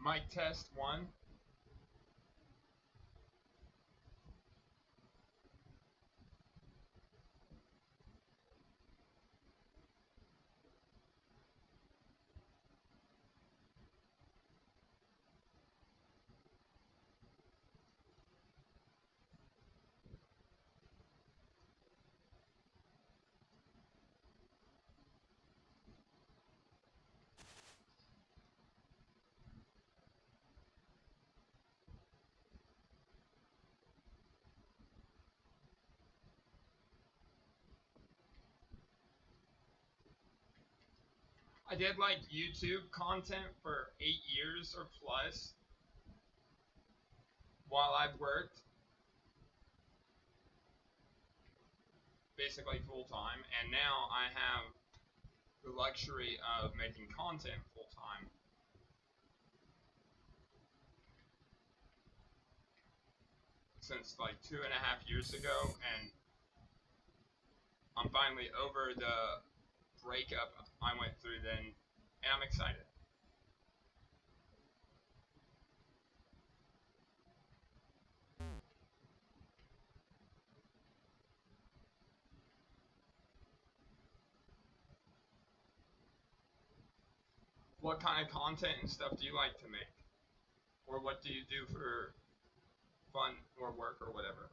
Mic test 1. I did like YouTube content for 8 years or plus while I've worked basically full time, and now I have the luxury of making content full time. Since like 2.5 years ago, and I'm finally over the breakup I went through then, and I'm excited. What kind of content and stuff do you like to make? Or what do you do for fun or work or whatever?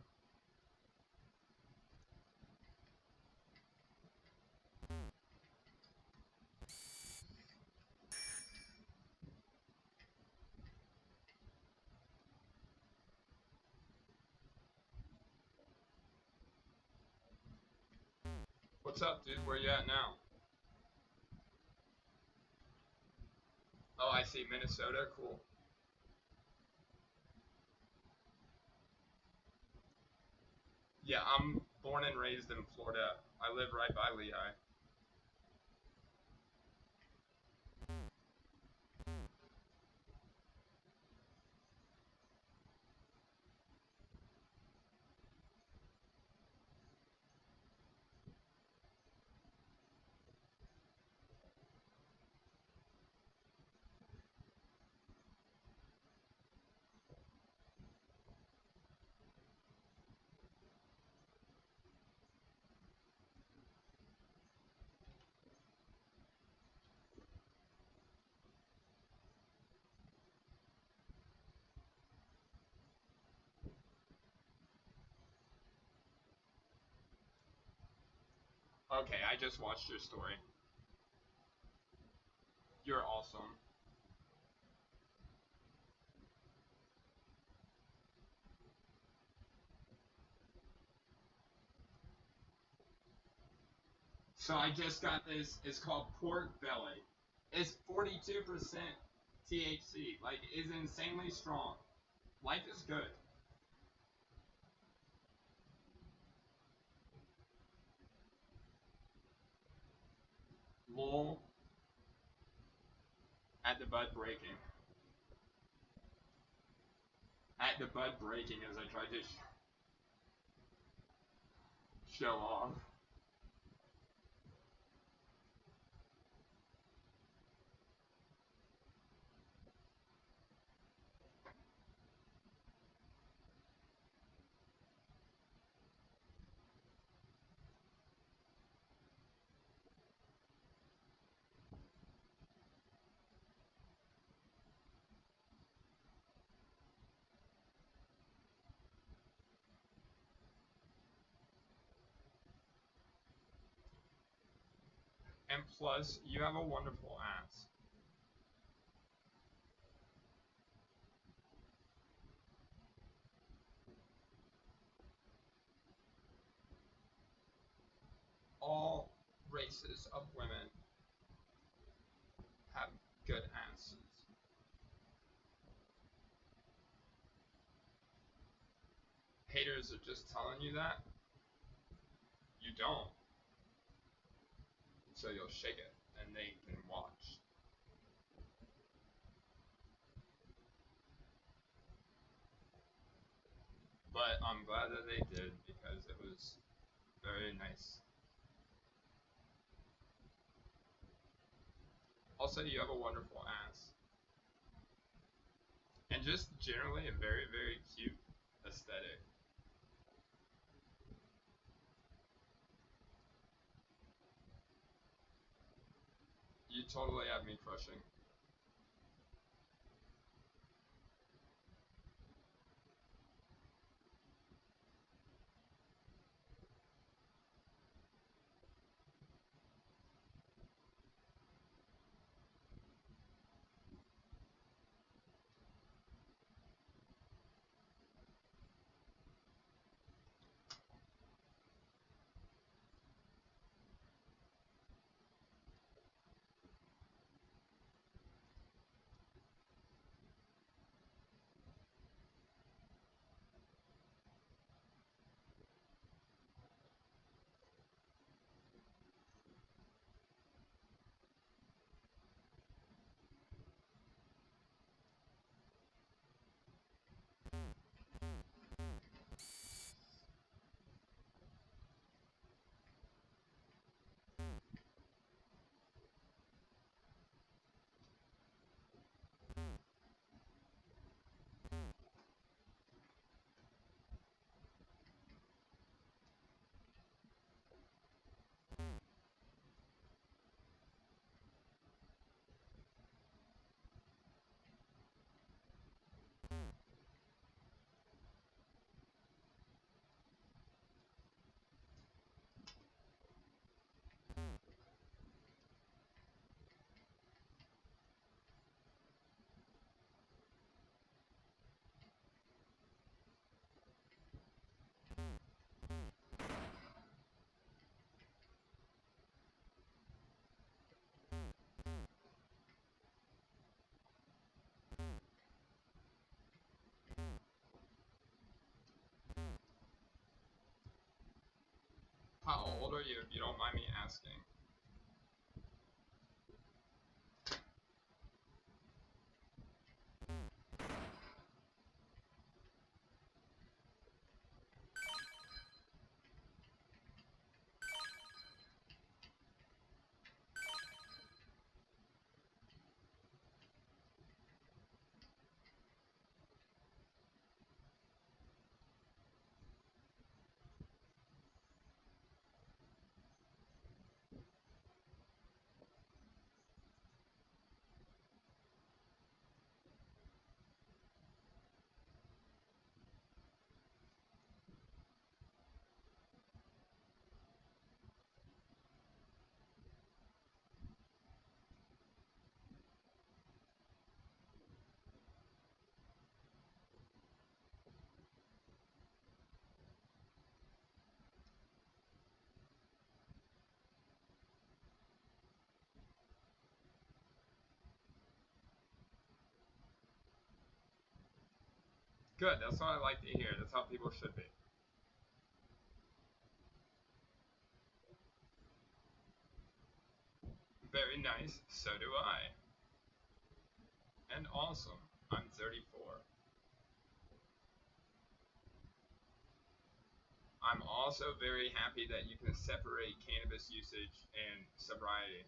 What's up, dude? Where you at now? Oh, I see. Minnesota? Cool. Yeah, I'm born and raised in Florida. I live right by Lehigh. Okay, I just watched your story. You're awesome. So I just got this. It's called pork belly. It's 42% THC. Like, it's insanely strong. Life is good. Lol. At the bud breaking. At the bud breaking as I tried to show off. And plus, you have a wonderful ass. All races of women have good asses. Haters are just telling you that. You don't. So you'll shake it and they can watch. But I'm glad that they did because it was very nice. Also, you have a wonderful ass. And just generally a very, very cute aesthetic. You totally have me crushing. How old are you, if you don't mind me asking? Good, that's what I like to hear. That's how people should be. Very nice, so do I. And awesome. I'm 34. I'm also very happy that you can separate cannabis usage and sobriety.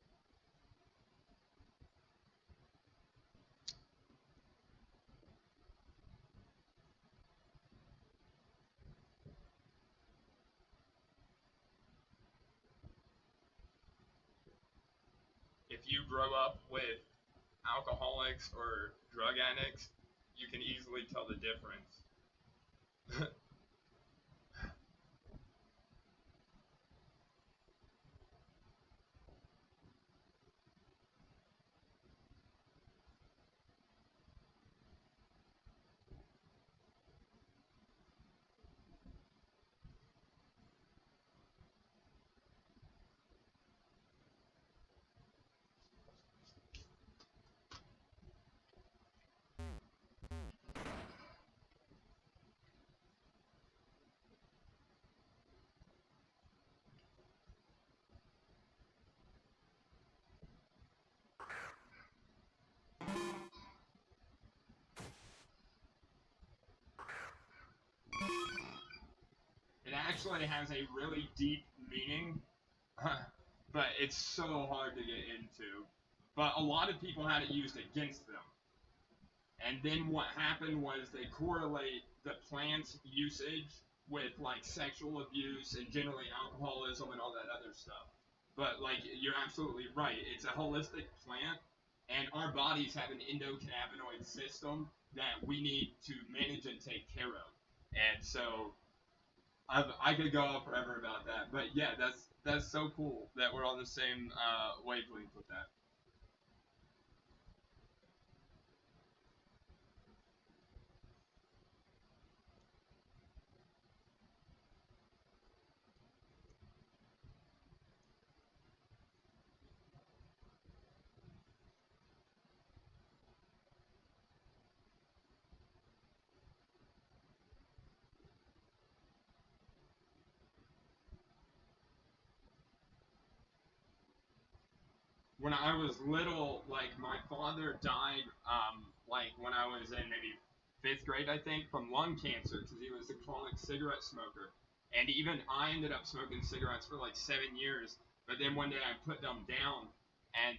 If you grow up with alcoholics or drug addicts, you can easily tell the difference. It actually has a really deep meaning, but it's so hard to get into. But a lot of people had it used against them. And then what happened was they correlate the plant's usage with like sexual abuse and generally alcoholism and all that other stuff. But like you're absolutely right. It's a holistic plant, and our bodies have an endocannabinoid system that we need to manage and take care of. And so I could go on forever about that. But yeah, that's so cool that we're on the same wavelength with that. When I was little, like my father died, like when I was in maybe fifth grade, I think, from lung cancer because he was a chronic cigarette smoker. And even I ended up smoking cigarettes for like 7 years. But then one day I put them down, and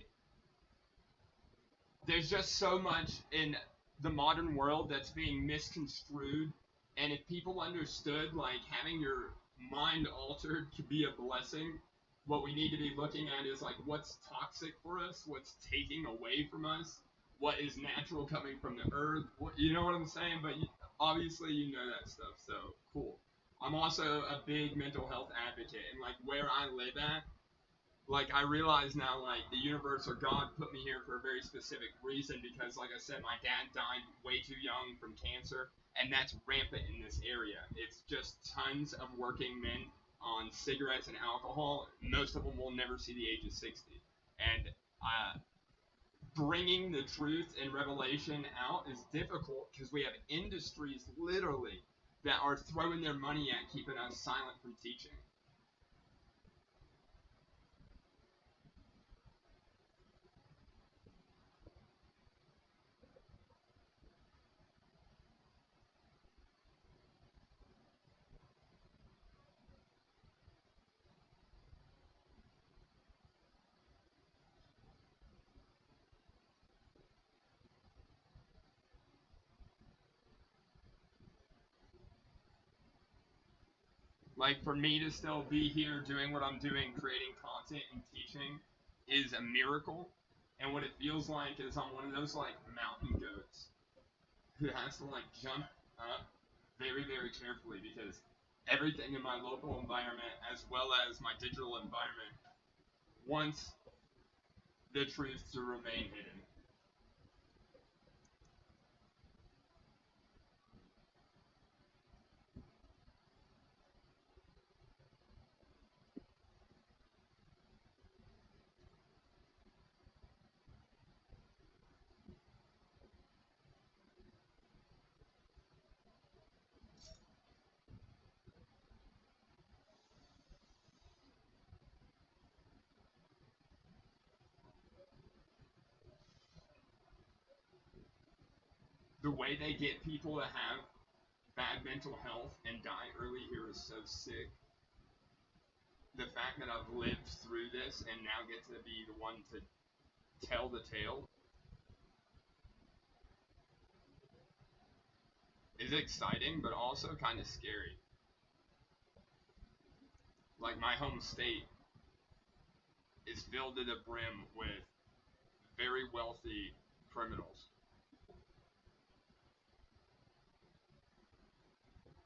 there's just so much in the modern world that's being misconstrued. And if people understood, like having your mind altered could be a blessing, what we need to be looking at is like what's toxic for us, what's taking away from us, what is natural coming from the earth. You know what I'm saying? But obviously, you know that stuff. So cool. I'm also a big mental health advocate, and like where I live at, like I realize now like the universe or God put me here for a very specific reason because like I said my dad died way too young from cancer and that's rampant in this area. It's just tons of working men on cigarettes and alcohol. Most of them will never see the age of 60. And bringing the truth and revelation out is difficult because we have industries literally that are throwing their money at keeping us silent from teaching. Like for me to still be here doing what I'm doing, creating content and teaching, is a miracle. And what it feels like is I'm one of those like mountain goats who has to like jump up very, very carefully because everything in my local environment as well as my digital environment wants the truth to remain hidden. The way they get people to have bad mental health and die early here is so sick. The fact that I've lived through this and now get to be the one to tell the tale is exciting, but also kind of scary. Like my home state is filled to the brim with very wealthy criminals,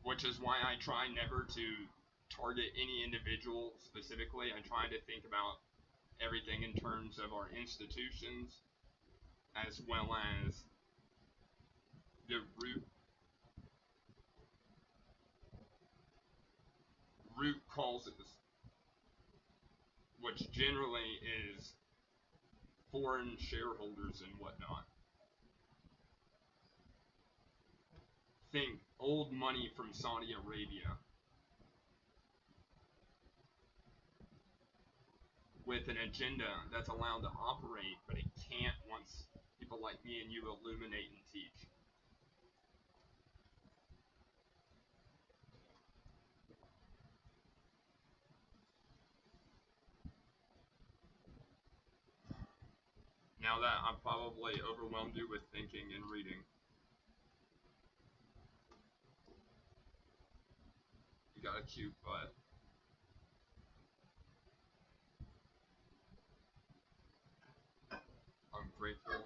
which is why I try never to target any individual specifically. I try to think about everything in terms of our institutions as well as the root causes, which generally is foreign shareholders and whatnot. Think old money from Saudi Arabia with an agenda that's allowed to operate, but it can't once people like me and you illuminate and teach. Now that I've probably overwhelmed you with thinking and reading. You got a cute butt. I'm grateful.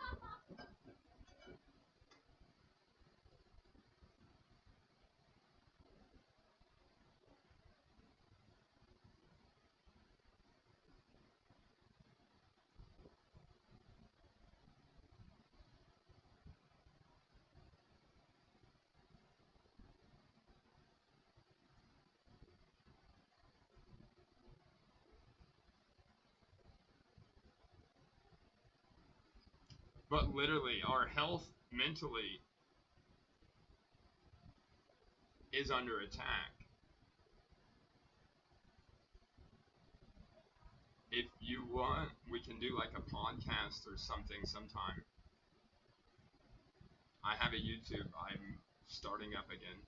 But literally, our health mentally is under attack. If you want, we can do like a podcast or something sometime. I have a YouTube. I'm starting up again.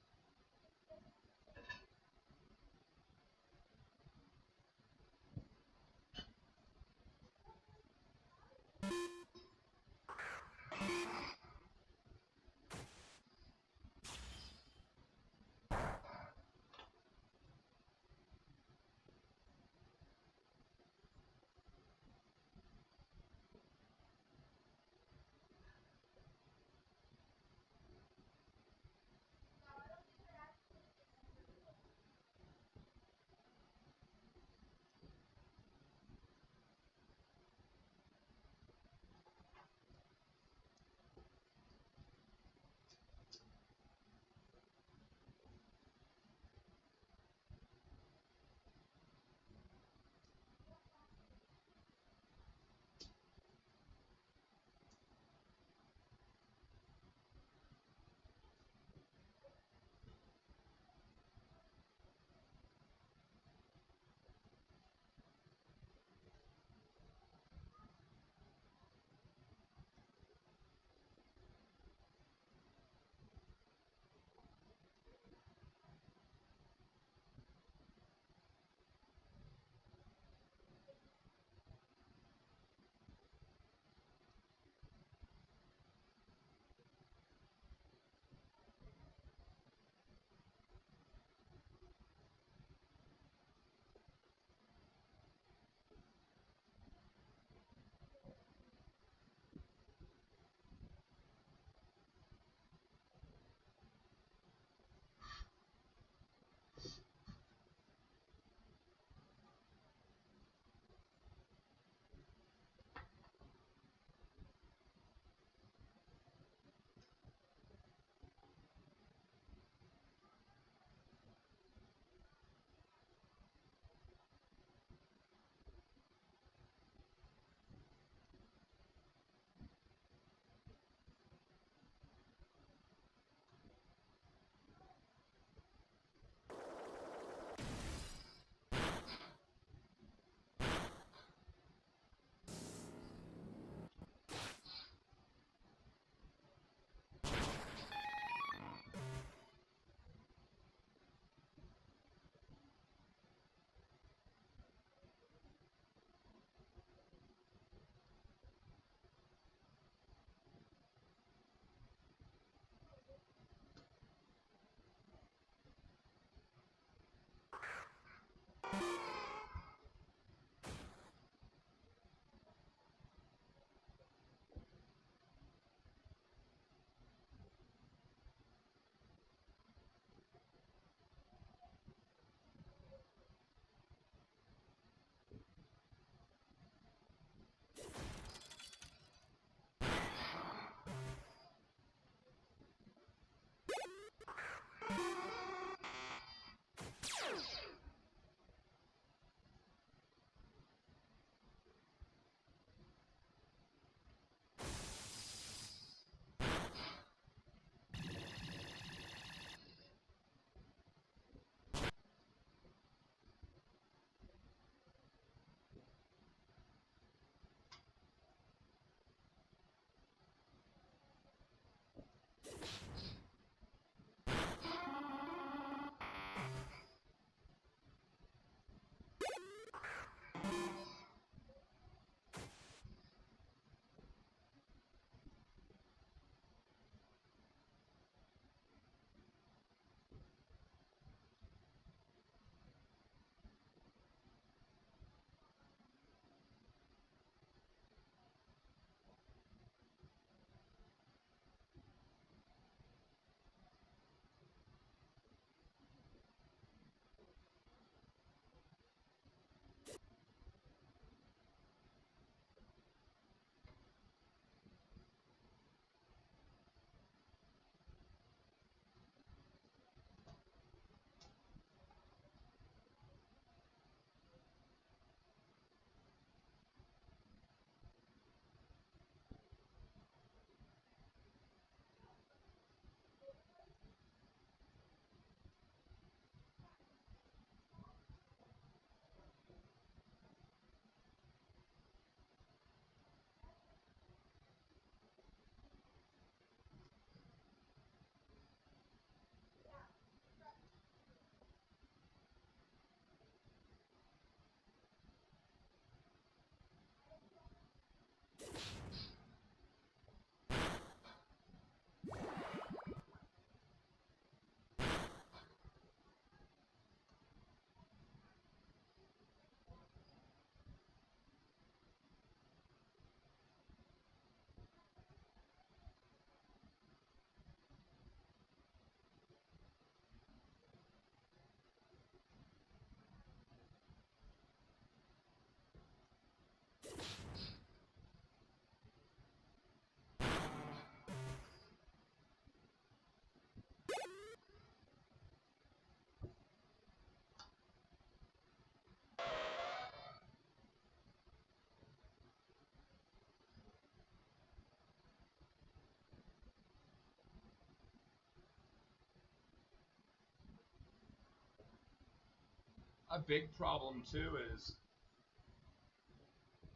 A big problem too is,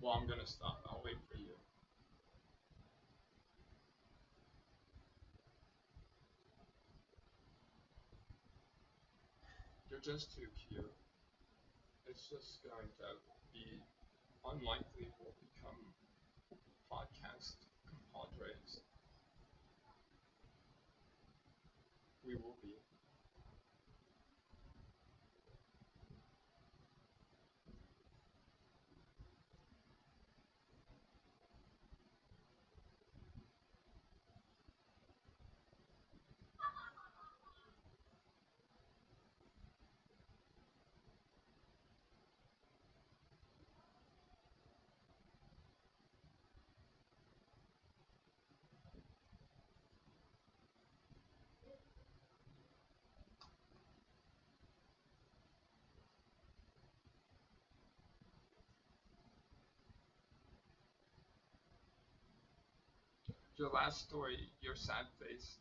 well, I'm gonna stop. I'll wait for you. You're just too cute. It's just going to be unlikely we'll become podcast compadres. We will be. Your last story, your sad face,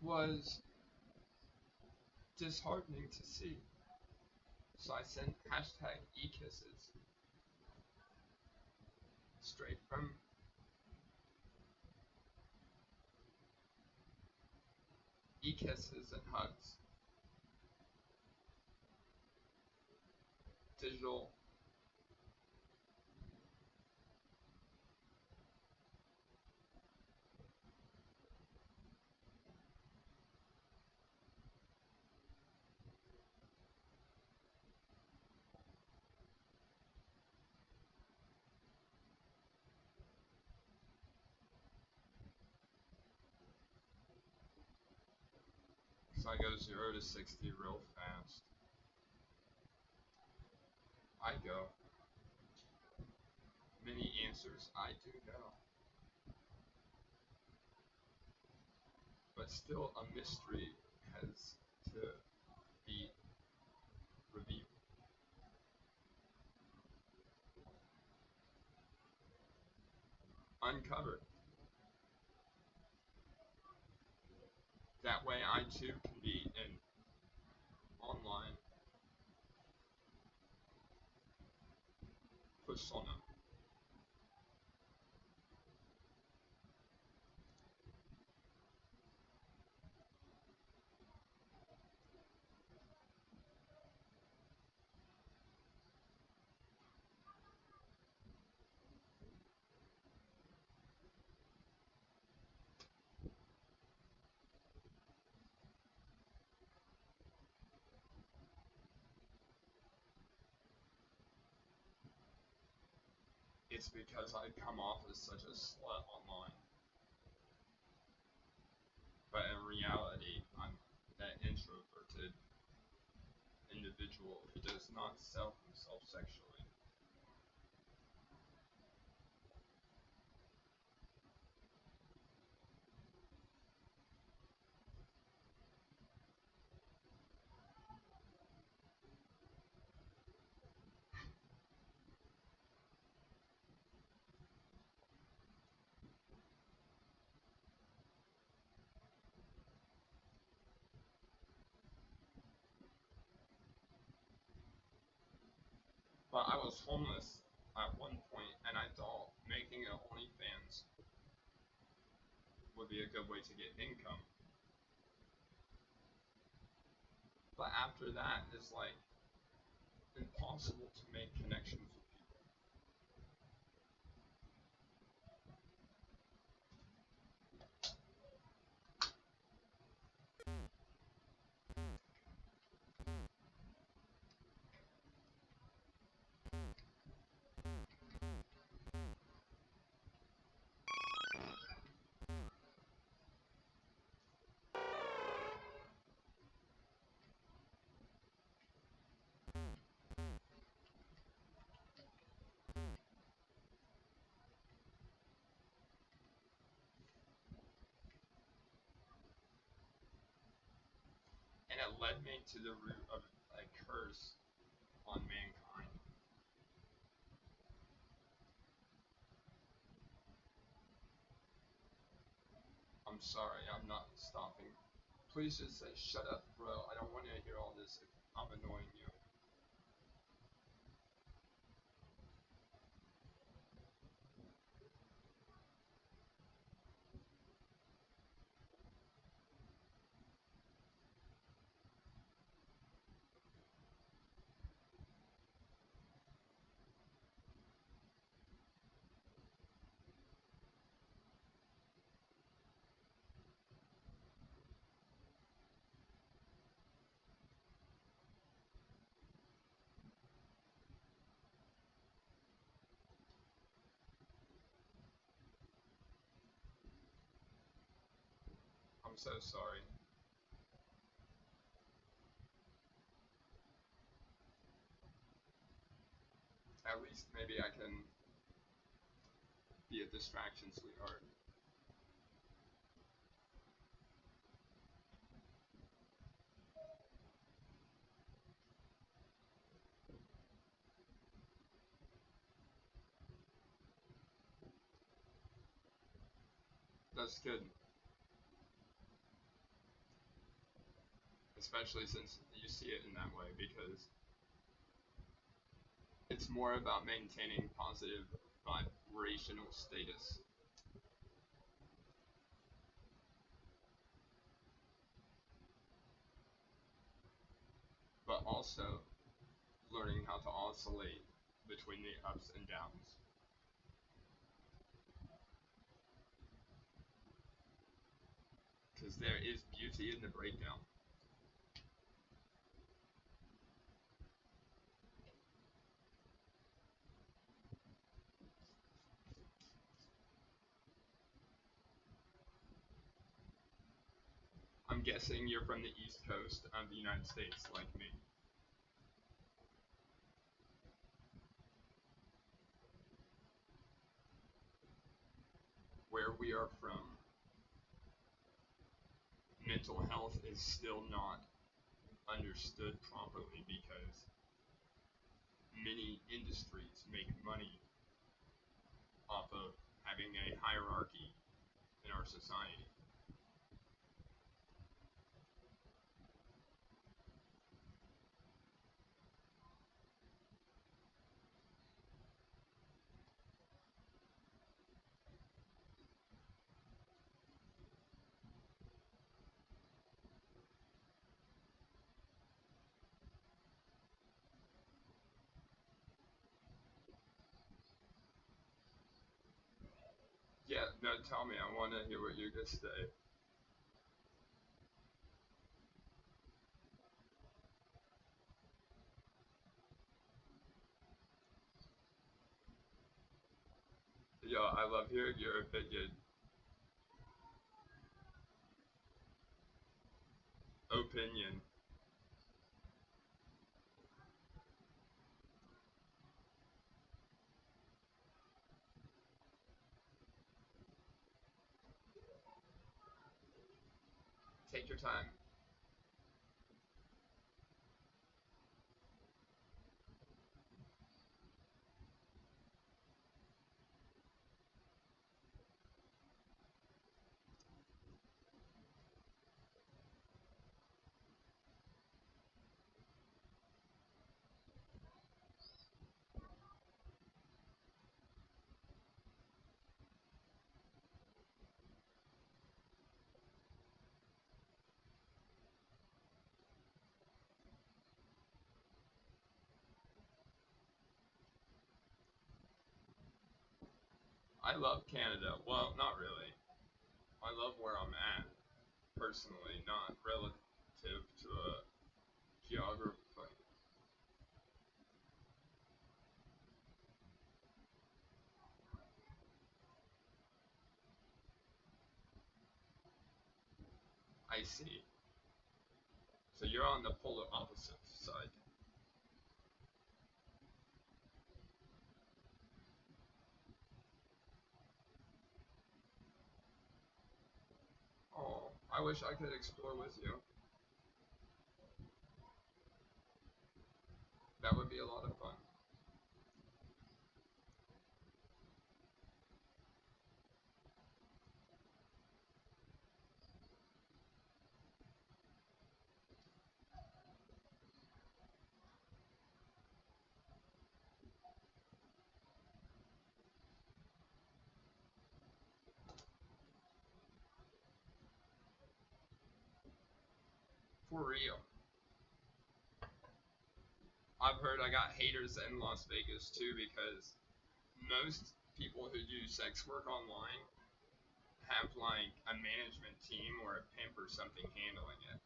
was disheartening to see. So I sent hashtag ekisses straight from ekisses and hugs. Digital. So I go 0 to 60 real fast. I go. Many answers I do know. But still a mystery has to be revealed. Uncovered. That way I too can be in online persona. It's because I come off as such a slut online. But in reality, I'm that introverted individual who does not sell himself sexually. But I was homeless at one point, and I thought making an OnlyFans would be a good way to get income. But after that, it's like impossible to make connections with people. And it led me to the root of a curse on mankind. I'm sorry, I'm not stopping. Please just say, shut up, bro. I don't want to hear all this if I'm annoying you. I'm so sorry. At least maybe I can be a distraction, sweetheart. That's good. Especially since you see it in that way, because it's more about maintaining positive vibrational status. But also learning how to oscillate between the ups and downs. Because there is beauty in the breakdown. I'm guessing you're from the East Coast of the United States, like me. Where we are from, mental health is still not understood properly because many industries make money off of having a hierarchy in our society. Yeah, no, tell me. I want to hear what you're going to say. Yo, I love hearing your opinion. Opinion. Take your time. I love Canada. Well, not really. I love where I'm at, personally, not relative to a geography. I see. So you're on the polar opposite side. Oh, I wish I could explore with you. That would be a lot of fun. For real. I've heard I got haters in Las Vegas too because most people who do sex work online have like a management team or a pimp or something handling it.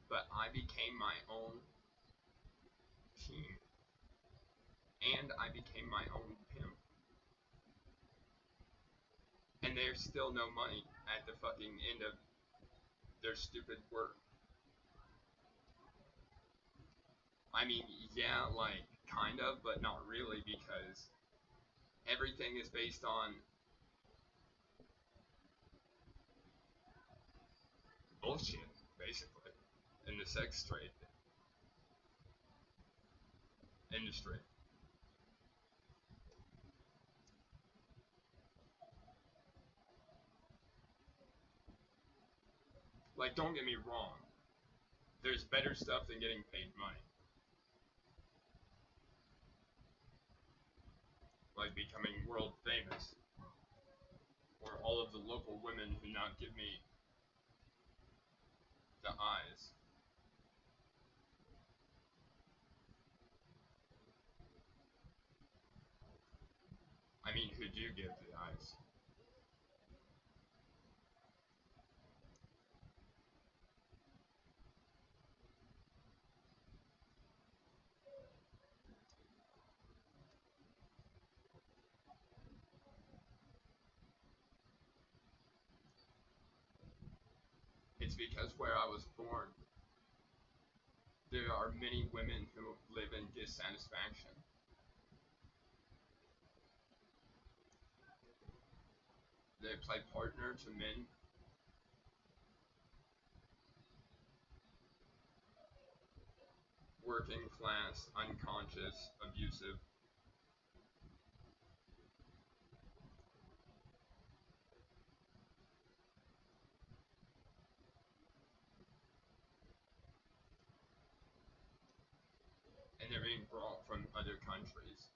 But I became my own team and I became my own pimp. And there's still no money at the fucking end of their stupid work. I mean, yeah, like, kind of, but not really because everything is based on bullshit, basically, in the sex trade industry. Like, don't get me wrong, there's better stuff than getting paid money. Like becoming world famous, or all of the local women who not give me the eyes. I mean, who do give the eyes? It's because where I was born, there are many women who live in dissatisfaction. They play partner to men, working class, unconscious, abusive. And they're being brought from other countries.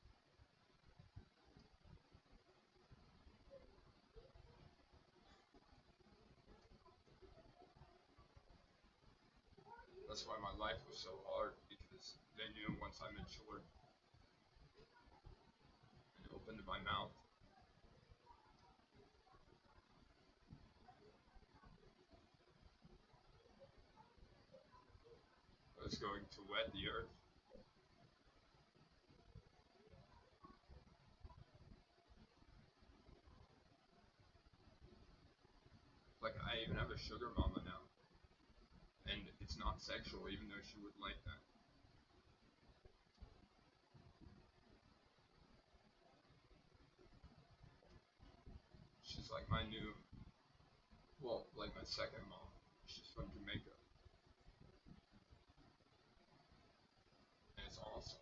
That's why my life was so hard because they knew once I matured and opened my mouth, I was going to wet the earth. Like I even have a sugar mama now, and it's not sexual, even though she would like that. She's like my new, well, like my second mom. She's from Jamaica, and it's awesome.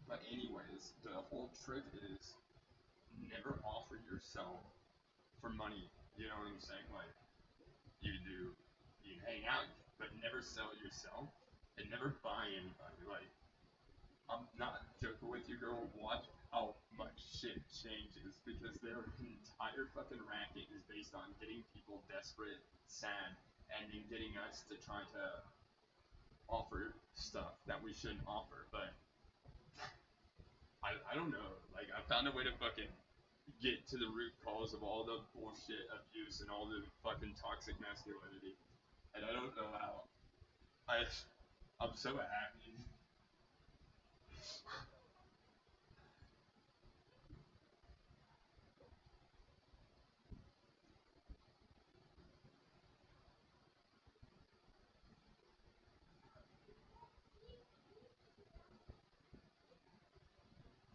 But anyways, the whole trick is never offer yourself for money. You know what I'm saying? Like you hang out, but never sell yourself and never buy anybody. Like I'm not joking with you, girl. Watch how much shit changes because their entire fucking racket is based on getting people desperate, sad, and then getting us to try to offer stuff that we shouldn't offer. But I don't know. Like I found a way to fucking get to the root cause of all the bullshit abuse and all the fucking toxic masculinity. And I don't know how. I I'm so happy.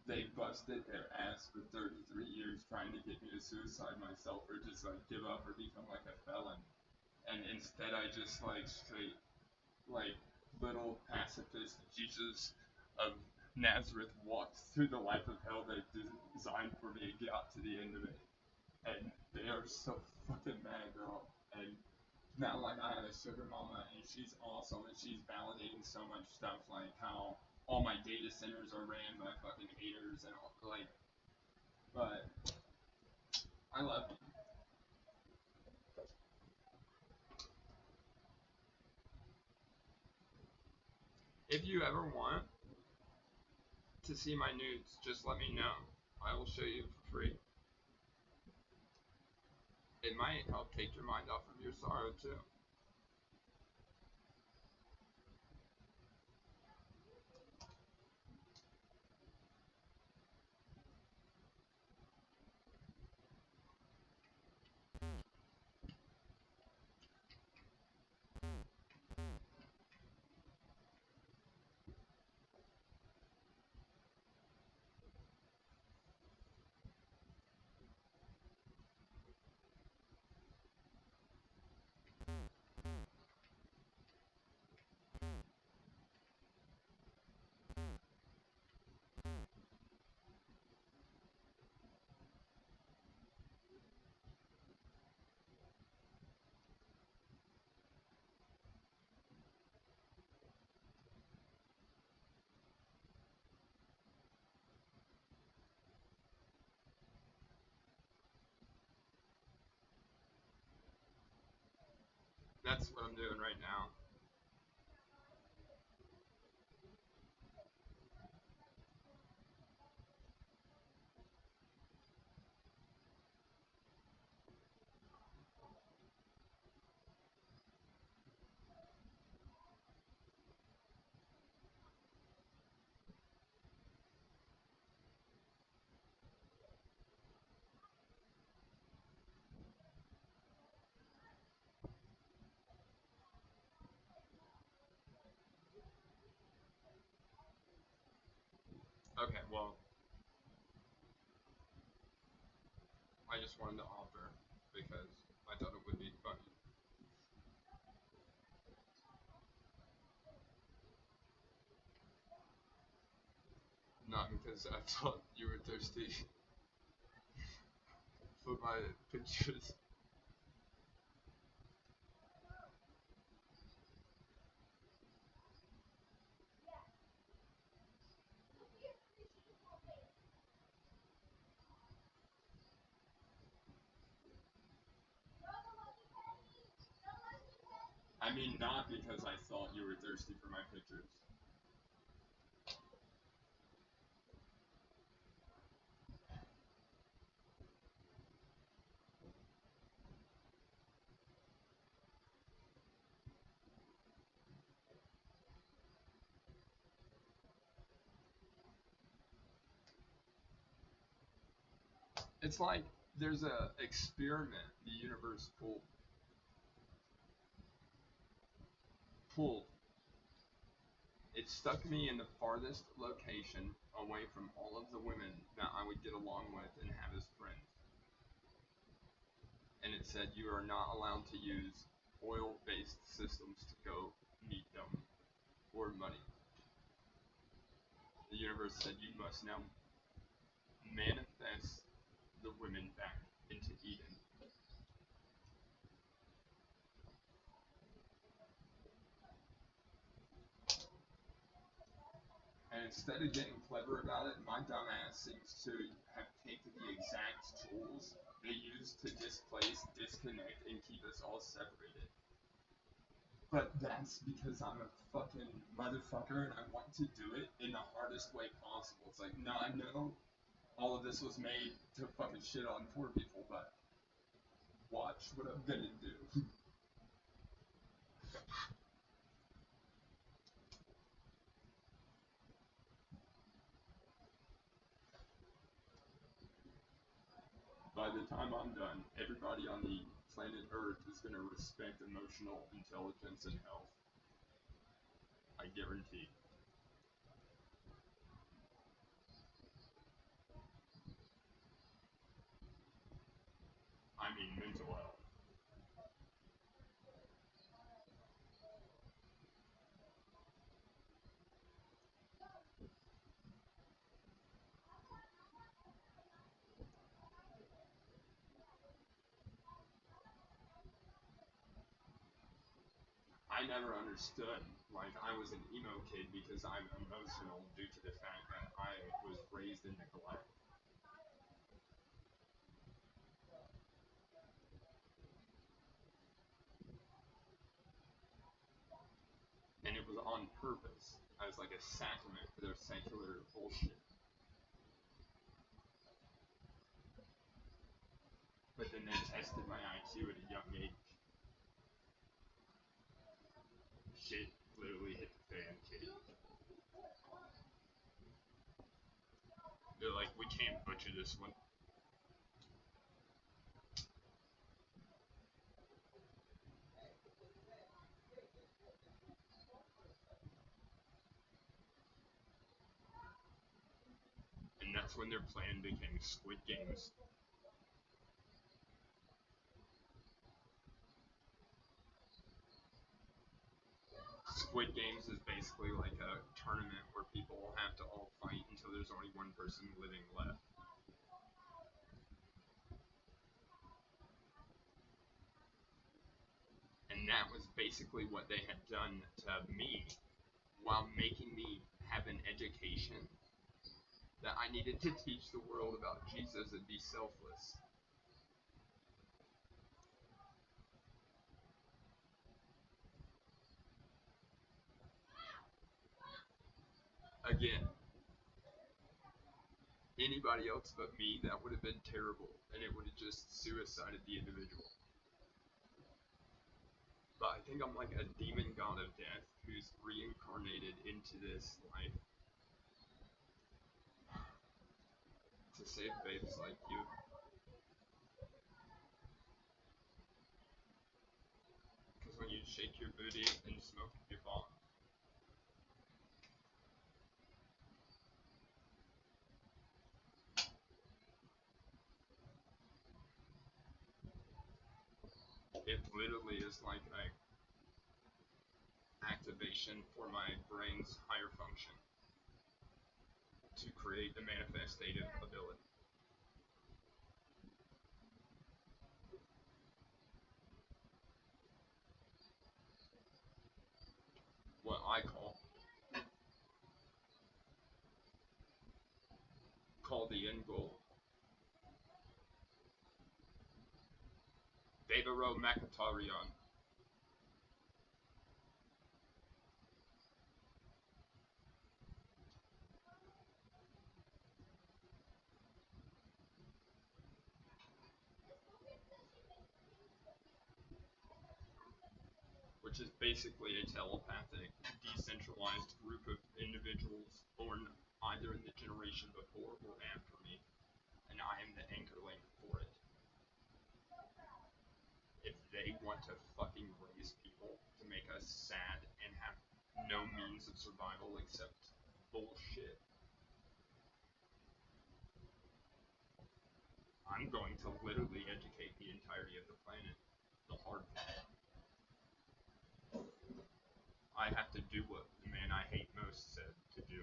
They busted their ass for 33 years trying to get me to suicide myself or just like give up or become like a felon. And instead I just like straight like little pacifist Jesus of Nazareth walks through the life of hell that is designed for me to get out to the end of it. And they are so fucking mad, girl. And now, like, I have a sugar mama, and she's awesome, and she's validating so much stuff, like how all my data centers are ran by fucking haters and all, like, but I love you. If you ever want to see my nudes, just let me know. I will show you for free. It might help take your mind off of your sorrow too. That's what I'm doing right now. Okay, well, I just wanted to offer because I thought it would be funny. Not because I thought you were thirsty for my pictures. I mean, not because I thought you were thirsty for my pictures. It's like there's a experiment the universe pulled. It stuck me in the farthest location away from all of the women that I would get along with and have as friends. And it said you are not allowed to use oil-based systems to go meet them or money. The universe said you must now manifest the women back into Eden. And instead of getting clever about it, my dumbass seems to have taken the exact tools they use to displace, disconnect, and keep us all separated. But that's because I'm a fucking motherfucker and I want to do it in the hardest way possible. It's like, no, I know all of this was made to fucking shit on poor people, but watch what I'm gonna do. By the time I'm done, everybody on the planet Earth is gonna respect emotional intelligence and health. I guarantee. I mean mental health. I never understood. Like, I was an emo kid because I'm emotional due to the fact that I was raised in neglect. And it was on purpose as like a sacrament for their secular bullshit. But then they tested my IQ at a young age. Shit literally hit the fan, kid. They're like, we can't butcher this one. And that's when their plan became Squid Games. Squid Games is basically like a tournament where people have to all fight until there's only one person living left. And that was basically what they had done to me while making me have an education that I needed to teach the world about Jesus and be selfless. Again, anybody else but me, that would have been terrible, and it would have just suicided the individual. But I think I'm like a demon god of death who's reincarnated into this life to save babes like you. Because when you shake your booty and smoke your bong, it literally is like a activation for my brain's higher function to create the manifestative ability. What I call the end goal. Devereux Macatarian. Which is basically a telepathic, decentralized group of individuals born either in the generation before or after me, and I am the anchor link for it. If they want to fucking raise people to make us sad and have no means of survival except bullshit, I'm going to literally educate the entirety of the planet. The hard part. I have to do what the man I hate most said to do.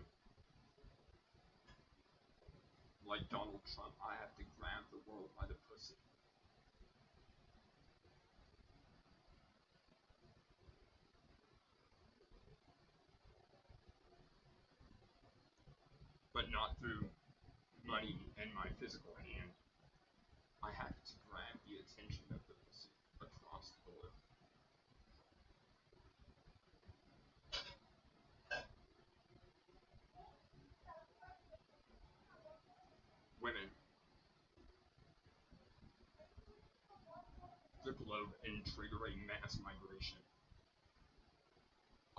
Like Donald Trump, I have to grab the world by the pussy. But not through money and my physical hand. I have to grab the attention of the pussy across the board. Women, the globe, and trigger a mass migration.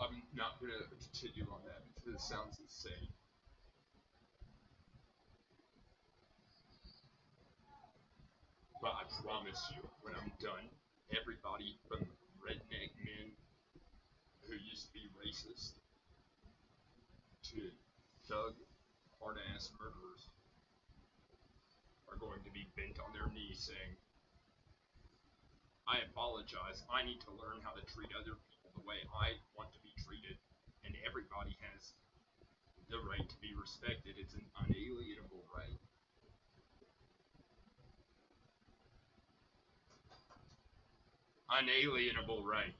I'm not going to continue on that because it sounds insane. But I promise you, when I'm done, everybody from redneck men who used to be racist to thug, hard ass murderers are going to be bent on their knees saying, I apologize. I need to learn how to treat other people the way I want to be treated. And everybody has the right to be respected. It's an unalienable right. Unalienable right.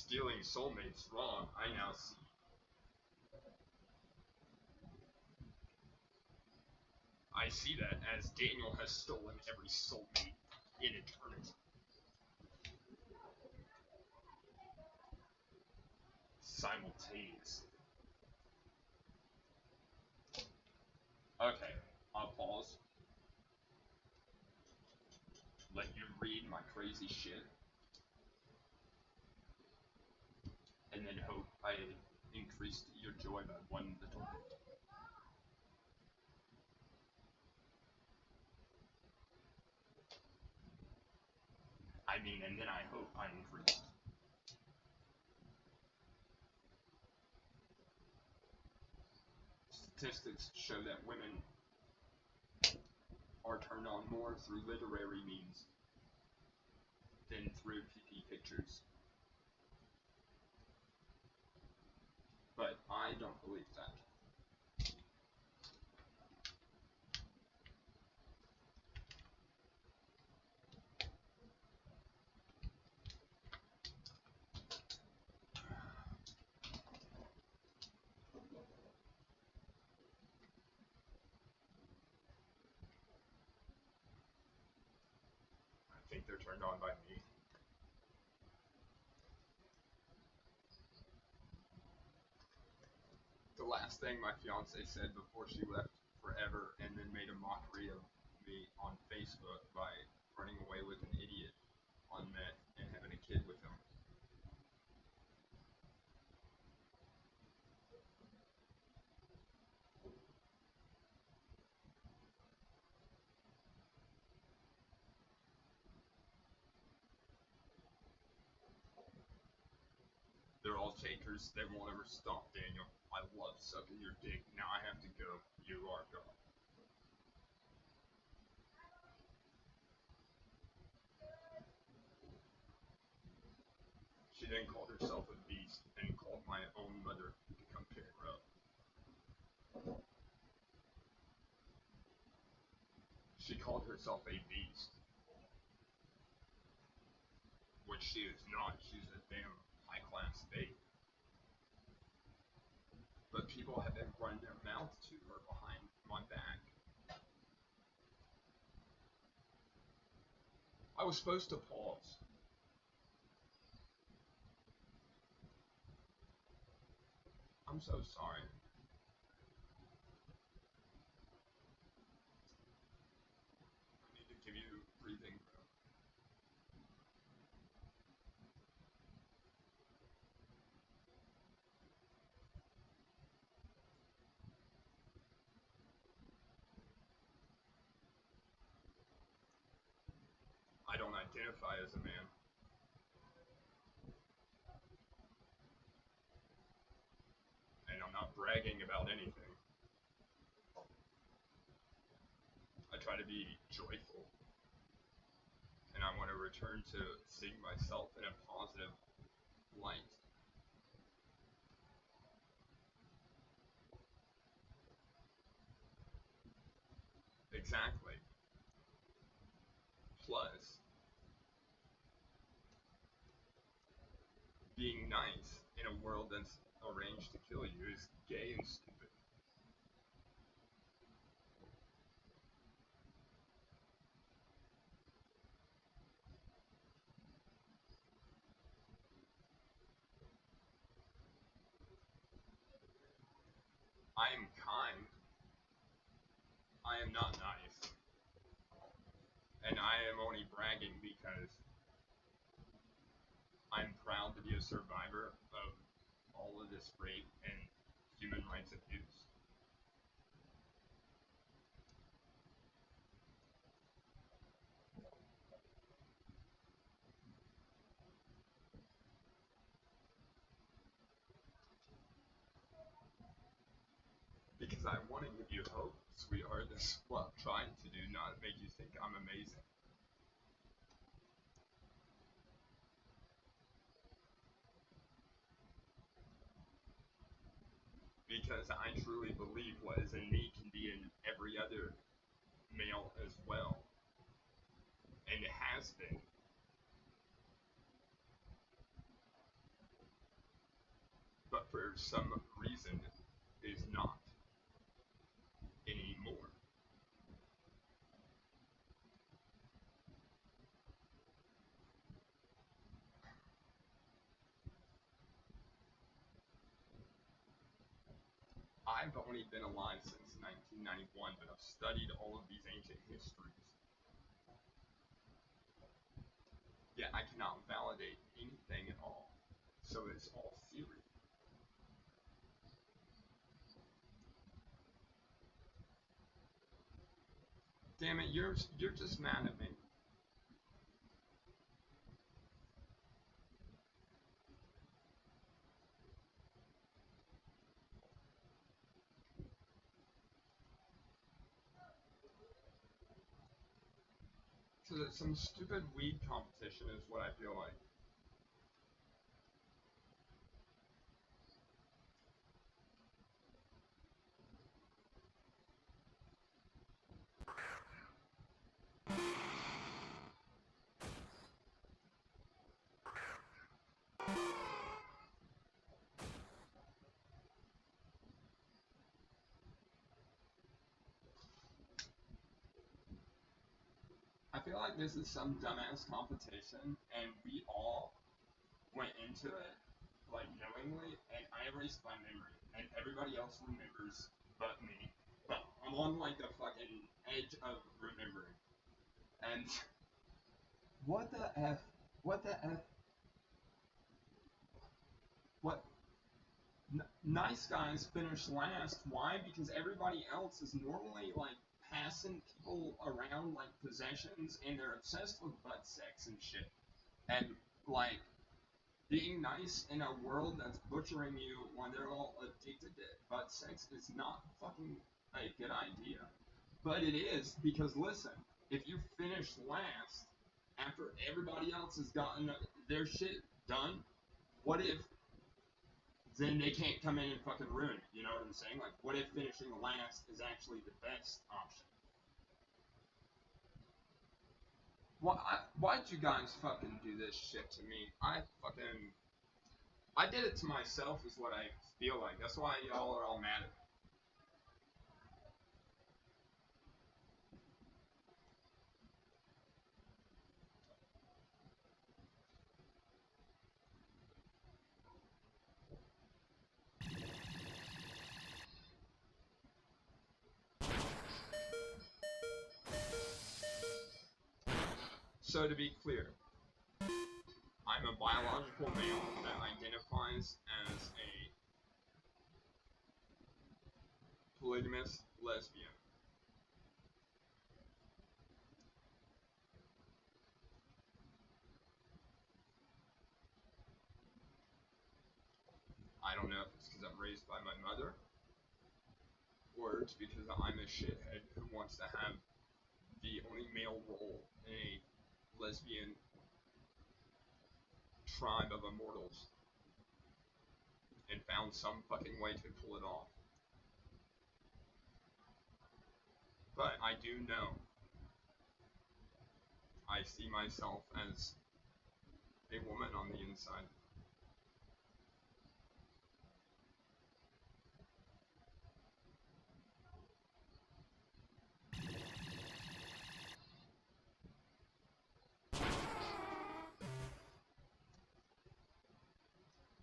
stealing soulmates wrong, I now see. I see that as Daniel has stolen every soulmate in eternity. Simultaneously. Okay, I'll pause. Let you read my crazy shit. And then hope I increased your joy by one little bit. I mean, and then I hope I increased. Statistics show that women are turned on more through literary means than through PP pictures. But I don't believe that. I think they're turned on by me. The last thing my fiance said before she left forever and then made a mockery of me on Facebook by running away with an idiot on meth and having a kid with him. They're all takers. They won't ever stop, Daniel. I love sucking your dick. Now I have to go. You are gone. She then called herself a beast and called my own mother to come pick her up. She called herself a beast, which she is not. She's a damn high-class babe. But people have been running their mouth to her behind my back. I was supposed to pause. I'm so sorry. I need to give you breathing room. I don't identify as a man. And I'm not bragging about anything. I try to be joyful. And I want to return to seeing myself in a positive light. Exactly. Plus, being nice in a world that's arranged to kill you is gay and stupid. I am kind. I am not nice. And I am only bragging because I'm proud to be a survivor of all of this rape and human rights abuse. Because I want to give you hope, sweetheart. That's what I'm trying to do, not make you think I'm amazing. Because I truly believe what is in me can be in every other male as well. And it has been. for some reason is not anymore. I've only been alive since 1991, but I've studied all of these ancient histories. Yet I cannot validate anything at all. So it's all theory. Damn it, you're just mad at me. So that some stupid weed competition is what I feel like. I feel like this is some dumbass competition, and we all went into it like knowingly, and I erased my memory, and everybody else remembers but me. But I'm on like the fucking edge of remembering. And what the f? What the f? What? Nice guys finish last. Why? Because everybody else is normally like passing people around like possessions, and they're obsessed with butt sex and shit. And like being nice in a world that's butchering you when they're all addicted to butt sex is not fucking a good idea. But it is because listen, if you finish last after everybody else has gotten their shit done, what if then they can't come in and fucking ruin it? You know what I'm saying? Like, what if finishing last is actually the best option? Why'd you guys fucking do this shit to me? I did it to myself, is what I feel like. That's why y'all are all mad at me. So to be clear, I'm a biological male that identifies as a polygamous lesbian. I don't know if it's because I'm raised by my mother, or it's because I'm a shithead who wants to have the only male role in a lesbian tribe of immortals and found some fucking way to pull it off. But I do know I see myself as a woman on the inside.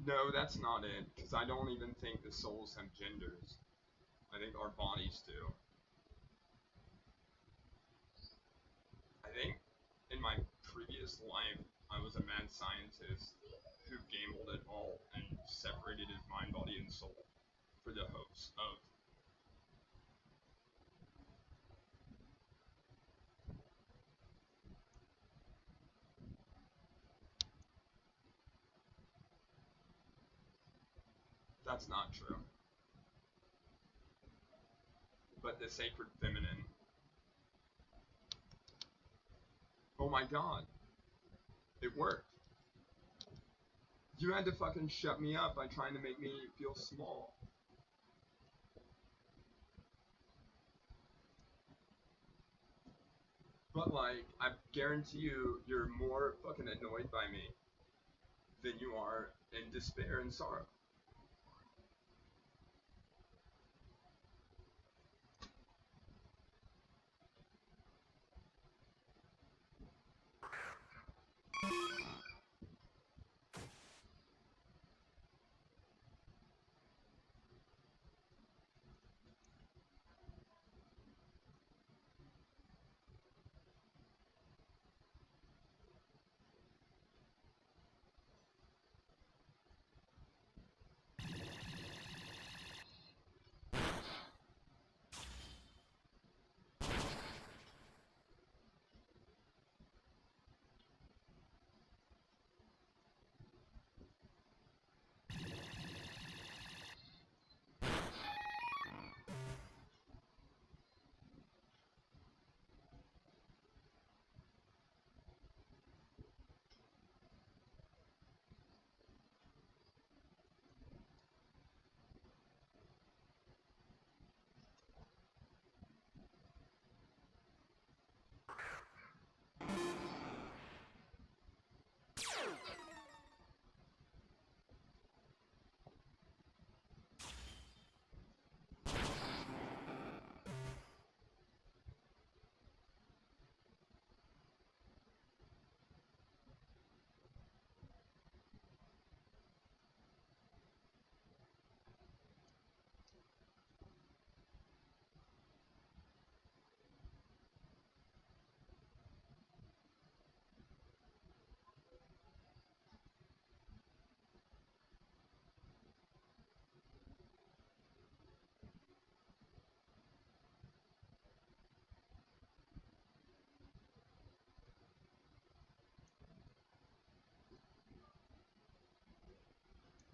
No, that's not it, because I don't even think the souls have genders. I think our bodies do. I think in my previous life, I was a mad scientist who gambled it all and separated his mind, body, and soul for the hopes of. That's not true. But the sacred feminine. Oh my god. It worked. You had to fucking shut me up by trying to make me feel small. But like, I guarantee you, you're more fucking annoyed by me than you are in despair and sorrow.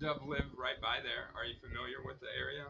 Dub lived right by there. Are you familiar with the area?